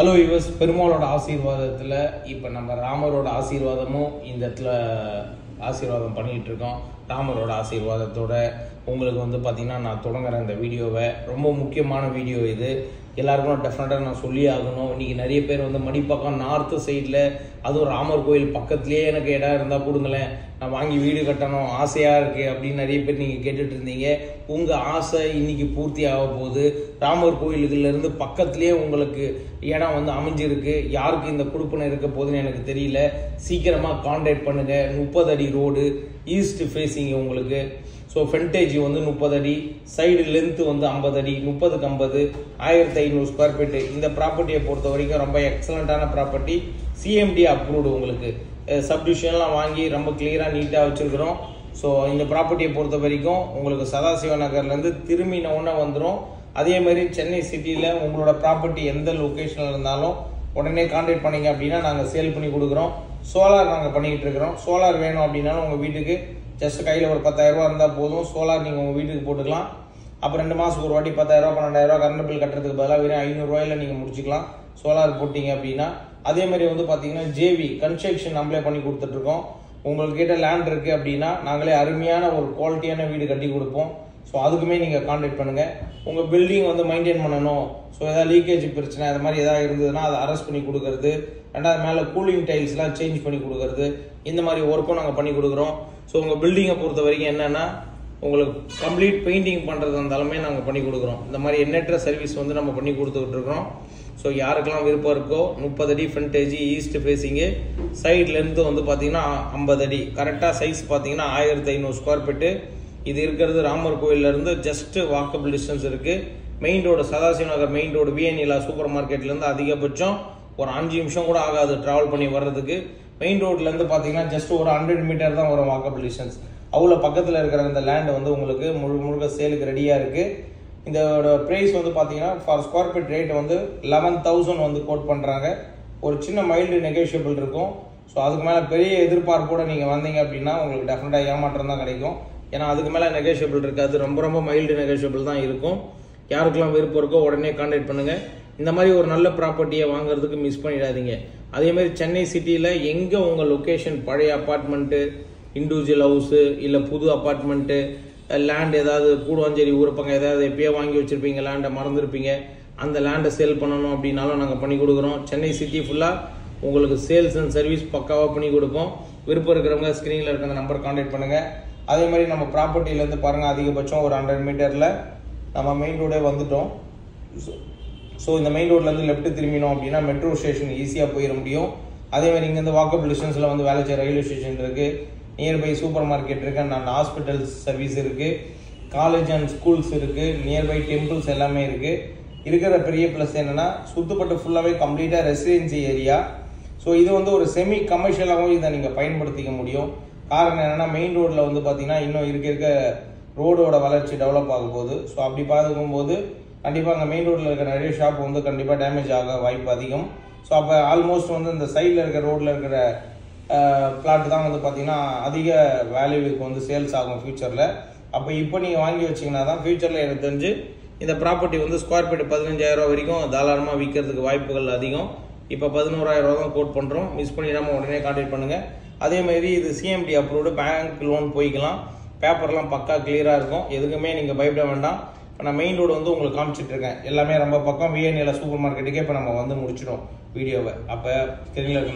Hello யுவஸ், பெருமாளோட ஆசீர்வாதத்தில் இப்போ நம்ம ராமரோட ஆசீர்வாதமும் இந்த இடத்துல ஆசீர்வாதம் பண்ணிகிட்டு இருக்கோம். ராமரோட ஆசீர்வாதத்தோட உங்களுக்கு பார்த்தீங்கன்னா நான் தொடங்குற இந்த வீடியோவை ரொம்ப முக்கியமான வீடியோ இது. எல்லாருக்கும் டெஃபினட்டாக நான் சொல்லி ஆகணும். இன்றைக்கி நிறைய பேர் மணிப்பாக்கம் நார்த்து சைடில் அதுவும் ராமர் கோயில் பக்கத்துலேயே எனக்கு இடம் இருந்தால் கொடுங்களேன், நான் வாங்கி வீடு கட்டணும் ஆசையாக இருக்குது அப்படின்னு நிறைய பேர் நீங்கள் கேட்டுட்டு இருந்தீங்க. உங்கள் ஆசை இன்னைக்கு பூர்த்தி ஆக போகுது. ராமர் கோயிலுக்குலேருந்து பக்கத்துலேயே உங்களுக்கு இடம் அமைஞ்சிருக்கு. யாருக்கு இந்த கொடுப்பனை இருக்க போகுதுன்னு எனக்கு தெரியல. சீக்கிரமாக கான்டாக்ட் பண்ணுங்கள். 30 அடி ரோடு, ஈஸ்ட் ஃபேஸிங் உங்களுக்கு. ஸோ ஃப்ரண்டேஜ் 30 அடி, சைடு லென்த்து 50 அடி, 30க்கு 50, 1500 ஸ்கொயர் ஃபீட்டு. இந்த ப்ராப்பர்ட்டியை பொறுத்த வரைக்கும் ரொம்ப எக்ஸலண்ட்டான ப்ராப்பர்ட்டி. சிஎம்டி அப்ரூவ்டு உங்களுக்கு. சப்டிவிஷன்லாம் வாங்கி ரொம்ப கிளியராக நீட்டாக வச்சுருக்கிறோம். ஸோ இந்த ப்ராப்பர்ட்டியை பொறுத்த வரைக்கும் உங்களுக்கு சதாசிவ நகர்லேருந்து திரும்பின உடனே வந்துடும். அதேமாதிரி சென்னை சிட்டியில் உங்களோட ப்ராப்பர்ட்டி எந்த லொக்கேஷனில் இருந்தாலும் உடனே கான்டாக்ட் பண்ணிங்க அப்படின்னா நாங்கள் சேல் பண்ணி கொடுக்குறோம். சோலார் நாங்கள் பண்ணிக்கிட்டு இருக்கிறோம். சோலார் வேணும் அப்படின்னாலும் உங்கள் வீட்டுக்கு ஜஸ்ட் கையில் ஒரு 10,000 ரூபா இருந்தால் போதும். சோலார் நீங்கள் உங்கள் வீட்டுக்கு போட்டுக்கலாம். அப்புறம் 2 மாதத்துக்கு ஒரு வாட்டி 10,000 ரூபா 12,000 ரூபா கரண்ட் பில் கட்டுறதுக்கு பதிலாக வெறும் 500 ரூபாயில் நீங்கள் முடிச்சுக்கலாம் சோலார் போட்டிங்க அப்படின்னா. அதே மாதிரி பார்த்தீங்கன்னா ஜேவி கன்ஸ்ட்ரக்ஷன் நம்மளே பண்ணி கொடுத்துட்ருக்கோம். உங்கள்கிட்ட லேண்ட் இருக்குது அப்படின்னா நாங்களே அருமையான ஒரு குவாலிட்டியான வீடு கட்டி கொடுப்போம். ஸோ அதுக்குமே நீங்கள் கான்டாக்ட் பண்ணுங்கள். உங்கள் பில்டிங் மெயின்டைன் பண்ணணும். ஸோ எதாவது லீக்கேஜ் பிரச்சனை அது மாதிரி எதாவது இருந்ததுன்னா அதை அரெஸ்ட் பண்ணி கொடுக்கறது, ரெண்டாவது மேலே கூலிங் டைல்ஸ்லாம் சேஞ்ச் பண்ணி கொடுக்கறது, இந்த மாதிரி ஒர்க்கும் நாங்கள் பண்ணி கொடுக்குறோம். ஸோ உங்கள் பில்டிங்கை பொறுத்த வரைக்கும் என்னென்னா உங்களுக்கு கம்ப்ளீட் பெயிண்டிங் பண்ணுறது இருந்தாலுமே நாங்கள் பண்ணி கொடுக்குறோம். இந்த மாதிரி எண்ணற்ற சர்வீஸ் நம்ம பண்ணி கொடுத்துக்கிட்டு இருக்கிறோம். ஸோ யாருக்கெல்லாம் விருப்பம் இருக்கோ 30 அடி ஃப்ரண்டேஜ், ஈஸ்ட் ஃபேஸிங்கு, சைட்லேருந்து பார்த்தீங்கன்னா 50 அடி, கரெக்டாக சைஸ் பார்த்தீங்கன்னா 1500 ஸ்கொயர் ஃபீட்டு. இது இருக்கிறது ராமர் கோயிலேருந்து ஜஸ்ட் வாக்கபிள் டிஸ்டன்ஸ் இருக்குது. மெயின் ரோடு சதாசிவ நகர் மெயின் ரோடு விஎன்இலா சூப்பர் மார்க்கெட்லேருந்து அதிகபட்சம் ஒரு 5 நிமிஷம் கூட ஆகாது ட்ராவல் பண்ணி வர்றதுக்கு. மெயின் ரோட்லேருந்து பார்த்தீங்கன்னா ஜஸ்ட் ஒரு 100 மீட்டர் தான் வரும் வாக்கபிள் டிஸ்டன்ஸ். அவ்வளோ பக்கத்தில் இருக்கிற இந்த லேண்டு உங்களுக்கு முழுக்க சேலுக்கு ரெடியாக இருக்குது. இதோட ப்ரைஸ் பார்த்தீங்கன்னா for square feet rate 11,000 quote பண்ணுறாங்க. ஒரு சின்ன மைல்டு நெகோஷியபிள் இருக்கும். ஸோ அதுக்கு மேலே பெரிய எதிர்பார்ப்போட நீங்கள் வந்தீங்க அப்படின்னா உங்களுக்கு டெஃபினட்டாக ஏமாற்றம் தான் கிடைக்கும். ஏன்னா அதுக்கு மேலே நெகோஷியபிள் இருக்காது. ரொம்ப மைல்டு நெகோஷியபிள் தான் இருக்கும். யாருக்கெல்லாம் விருப்பம் இருக்கோ உடனே கான்டாக்ட் பண்ணுங்கள். இந்த மாதிரி ஒரு நல்ல ப்ராப்பர்ட்டியை வாங்குறதுக்கு மிஸ் பண்ணிடாதீங்க. அதேமாதிரி சென்னை சிட்டியில் எங்கே உங்கள் லொக்கேஷன், பழைய அப்பார்ட்மெண்ட்டு, இண்டிவிஜுவல் ஹவுஸு, இல்லை புது அப்பார்ட்மெண்ட்டு, லேண்ட் ஏதாவது கூடுவாஞ்சேரி ஊரப்பங்க ஏதாவது எப்பயோ வாங்கி வச்சுருப்பீங்க, லேண்டை மறந்துருப்பீங்க, அந்த லேண்டை சேல் பண்ணணும் அப்படின்னாலும் நாங்கள் பண்ணி கொடுக்குறோம். சென்னை சிட்டி ஃபுல்லாக உங்களுக்கு சேல்ஸ் அண்ட் சர்வீஸ் பக்காவாக பண்ணி கொடுப்போம். விருப்பம் இருக்கிறவங்க ஸ்க்ரீனில் இருக்கிற நம்பர் கான்டாக்ட் பண்ணுங்கள். அதே மாதிரி நம்ம ப்ராப்பர்ட்டிலேருந்து பாருங்கள், அதிகபட்சம் ஒரு 100 மீட்டரில் நம்ம மெயின் ரோடே வந்துட்டோம். ஸோ இந்த மெயின் ரோட்லேருந்து லெஃப்ட் திரும்பினோம் அப்படின்னா மெட்ரோ ஸ்டேஷன் ஈஸியாக போயிட முடியும். அதேமாதிரி இங்கேருந்து வாக்கபிள் டிஸ்டன்ஸில் வேலைச்சேரி ரயில்வே ஸ்டேஷன் இருக்குது, நியர்பை சூப்பர் மார்க்கெட் இருக்குது, அண்ட் ஹாஸ்பிட்டல்ஸ் சர்வீஸ் இருக்குது, காலேஜ் அண்ட் ஸ்கூல்ஸ் இருக்குது, நியர்பை டெம்பிள்ஸ் எல்லாமே இருக்குது. இருக்கிற பெரிய ப்ளஸ் என்னென்னா சுற்றுப்பட்டு ஃபுல்லாகவே கம்ப்ளீட்டாக ரெசிடென்சி ஏரியா. ஸோ இது ஒரு செமி கமர்ஷியலாகவும் இதை நீங்கள் பயன்படுத்திக்க முடியும். காரணம் என்னென்னா மெயின் ரோட்டில் பார்த்தீங்கன்னா இன்னும் இருக்க ரோடோட வளர்ச்சி டெவலப் ஆகும் போது. ஸோ அப்படி பார்க்கும்போது கண்டிப்பாக அங்கே மெயின் ரோட்டில் இருக்கிற நிறைய ஷாப் கண்டிப்பாக டேமேஜ் ஆக வாய்ப்பு அதிகம். ஸோ அப்போ ஆல்மோஸ்ட் இந்த சைடில் இருக்கிற ரோட்டில் இருக்கிற பிளாட் தான் பார்த்தீங்கன்னா அதிக வேல்யூவுக்கு சேல்ஸ் ஆகும் ஃபியூச்சரில். அப்போ இப்போ நீங்கள் வாங்கி வச்சிங்கன்னா தான் ஃபியூச்சரில் எனக்கு தெரிஞ்சு இந்த ப்ராப்பர்ட்டி ஸ்கொயர் ஃபீட் 15,000 ரூபா வரைக்கும் தாராளமாக விற்கிறதுக்கு வாய்ப்புகள் அதிகம். இப்போ 11,000 ரூபா தான் கோட் பண்ணுறோம். மிஸ் பண்ணிடாமல் உடனே கான்டாக்ட் பண்ணுங்கள். அதேமாதிரி இது சிஎம்டி அப்ரூவ்டு, பேங்க் லோன் போய்க்கலாம். பேப்பர்லாம் பக்கா கிளியராக இருக்கும். எதுக்குமே நீங்கள் பயப்பட வேண்டாம். இப்போ நான் மெயின் ரோடு உங்களுக்கு காமிச்சிட்டு இருக்கேன். எல்லாமே ரொம்ப பக்கம் விஎன்இலா சூப்பர் மார்க்கெட்டுக்கே இப்போ நம்ம முடிச்சிடும் வீடியோவை. அப்போ ஸ்க்ரீனில்